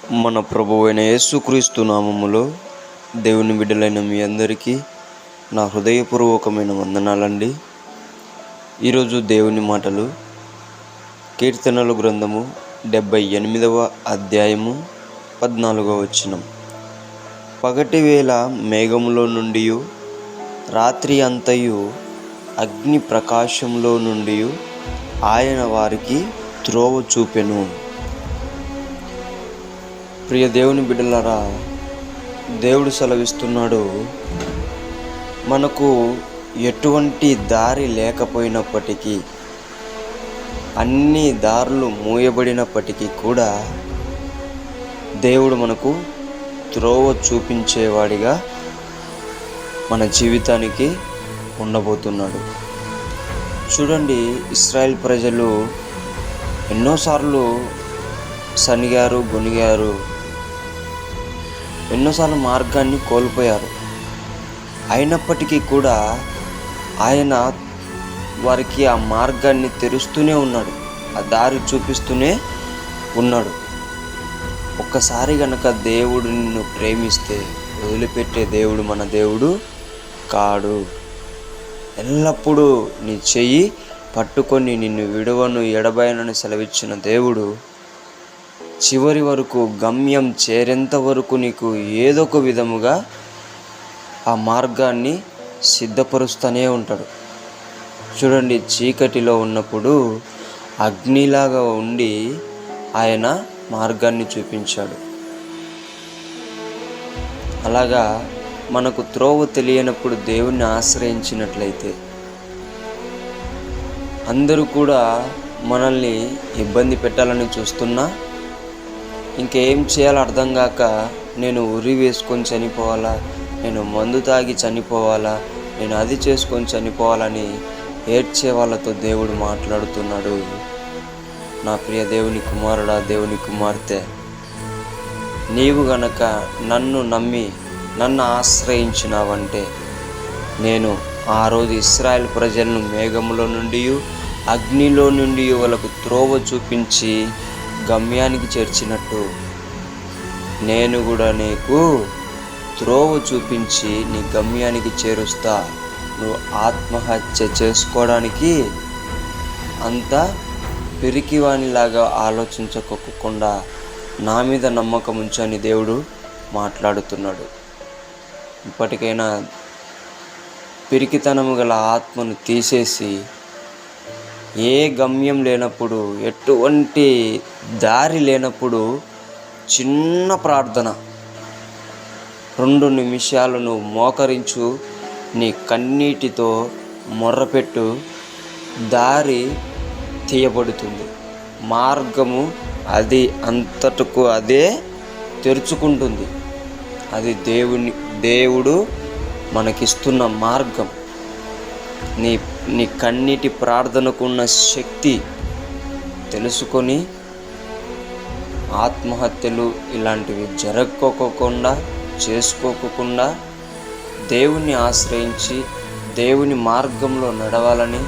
మన ప్రభువైన యేసుక్రీస్తు నామములో దేవుని బిడ్డలైన మీ అందరికీ నా హృదయపూర్వకమైన వందనాలండి. ఈరోజు దేవుని మాటలు కీర్తనల గ్రంథము 78వ అధ్యాయము 14వ వచనం. పగటి వేళ మేఘములో నుండి రాత్రి అంతయు అగ్ని ప్రకాశంలో నుండి ఆయన వారికి త్రోవ చూపెను. ప్రియ దేవుని బిడ్డలారా, దేవుడు సెలవిస్తున్నాడు, మనకు ఎటువంటి దారి లేకపోయినప్పటికీ, అన్ని దారులు మూయబడినప్పటికీ కూడా దేవుడు మనకు త్రోవ చూపించేవాడిగా మన జీవితానికి ఉండబోతున్నాడు. చూడండి, ఇశ్రాయేల్ ప్రజలు ఎన్నోసార్లు సనిగారు, గొనిగారు, ఎన్నోసార్లు మార్గాన్ని కోల్పోయారు. అయినప్పటికీ కూడా ఆయన వారికి ఆ మార్గాన్ని తెరుస్తూనే ఉన్నాడు, ఆ దారి చూపిస్తూనే ఉన్నాడు. ఒక్కసారి గనక దేవుడు నిన్ను ప్రేమిస్తే వదిలిపెట్టే దేవుడు మన దేవుడు కాడు. ఎల్లప్పుడూ నీ చెయ్యి పట్టుకొని నిన్ను విడువను ఎడబాయనని సెలవిచ్చిన దేవుడు చివరి వరకు, గమ్యం చేరేంత వరకు నీకు ఏదో ఒక విధముగా ఆ మార్గాన్ని సిద్ధపరుస్తూనే ఉంటాడు. చూడండి, చీకటిలో ఉన్నప్పుడు అగ్నిలాగా ఉండి ఆయన మార్గాన్ని చూపించాడు. అలాగా మనకు త్రోవ తెలియనప్పుడు దేవుణ్ణి ఆశ్రయించినట్లయితే అందరూ కూడా మనల్ని ఇబ్బంది పెట్టాలని చూస్తున్నా, ఇంకేం చేయాలో అర్థం కాక నేను ఉరి వేసుకొని చనిపోవాలా, నేను మందు తాగి చనిపోవాలా, నేను అది చేసుకొని చనిపోవాలని ఏడ్చే వాళ్ళతో దేవుడు మాట్లాడుతున్నాడు. నా ప్రియ దేవుని కుమారుడా, దేవుని కుమార్తె, నీవు గనక నన్ను నమ్మి నన్ను ఆశ్రయించినావంటే నేను ఆ రోజు ఇశ్రాయేల్ ప్రజలను మేఘములో నుండి అగ్నిలో నుండి వాళ్ళకు త్రోవ చూపించి గమ్యానికి చేర్చినట్టు నేను కూడా నీకు త్రోవ చూపించి నీ గమ్యానికి చేరుస్తా. నువ్వు ఆత్మహత్య చేసుకోవడానికి అంత పిరికివానిలాగా ఆలోచించకోకుండా నా మీద నమ్మకం ఉంచని దేవుడు మాట్లాడుతున్నాడు. ఇప్పటికైనా పిరికితనము గల ఆత్మను తీసేసి, ఏ గమ్యం లేనప్పుడు, ఎటువంటి దారి లేనప్పుడు చిన్న ప్రార్థన 2 నిమిషాలు నువ్వు మోకరించు, నీ కన్నీటితో మొర్రపెట్టు, దారి తీయబడుతుంది. మార్గము అది అంతటకు అదే తెరుచుకుంటుంది. అది దేవుడు మనకిస్తున్న మార్గం. నీ కన్నీటి ప్రార్థనకున్న శక్తి తెలుసుకొని ఆత్మహత్యలు ఇలాంటివి చేసుకోకుండా దేవుణ్ణి ఆశ్రయించి దేవుని మార్గంలో నడవాలని,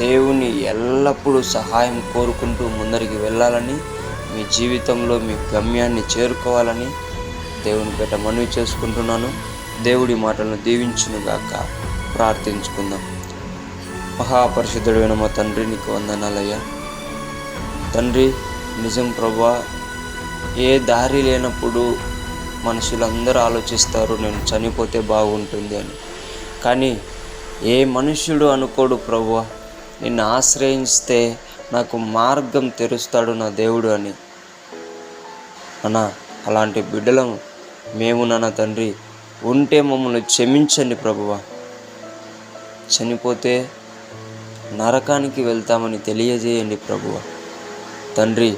దేవుని ఎల్లప్పుడూ సహాయం కోరుకుంటూ ముందరికి వెళ్ళాలని, మీ జీవితంలో మీ గమ్యాన్ని చేరుకోవాలని దేవుని పేట మనవి చేసుకుంటున్నాను. దేవుడి మాటలను దీవించునుగాక. ప్రార్థించుకుందాం. మహాపరిశుద్ధుడైన మా తండ్రి, నీకు వందనాలయ్యా. తండ్రి, నిజం ప్రభువా, ఏ దారి లేనప్పుడు మనుషులందరూ ఆలోచిస్తారు నేను చనిపోతే బాగుంటుంది అని. కానీ ఏ మనుష్యుడు అనుకోడు ప్రభువా, నిన్ను ఆశ్రయిస్తే నాకు మార్గం తెరుస్తాడు నా దేవుడు అని. అన్నా, అలాంటి బిడ్డలం మేము నాన్న తండ్రి ఉంటే మమ్మల్ని క్షమించండి ప్రభువా. చనిపోతే నరకానికి వెళ్తామని తెలియజేయండి ప్రభువా. తండ్రి,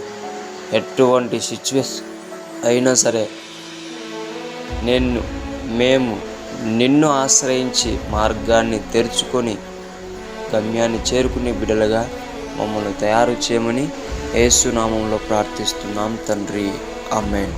ఎటువంటి సిచ్యువేషన్ అయినా సరే మేము నిన్ను ఆశ్రయించి మార్గాన్ని తెరుచుకొని గమ్యాన్ని చేరుకునే బిడ్డలుగా మమ్మల్ని తయారు చేయమని యేసు నామములో ప్రార్థిస్తున్నాం తండ్రి. ఆమేన్.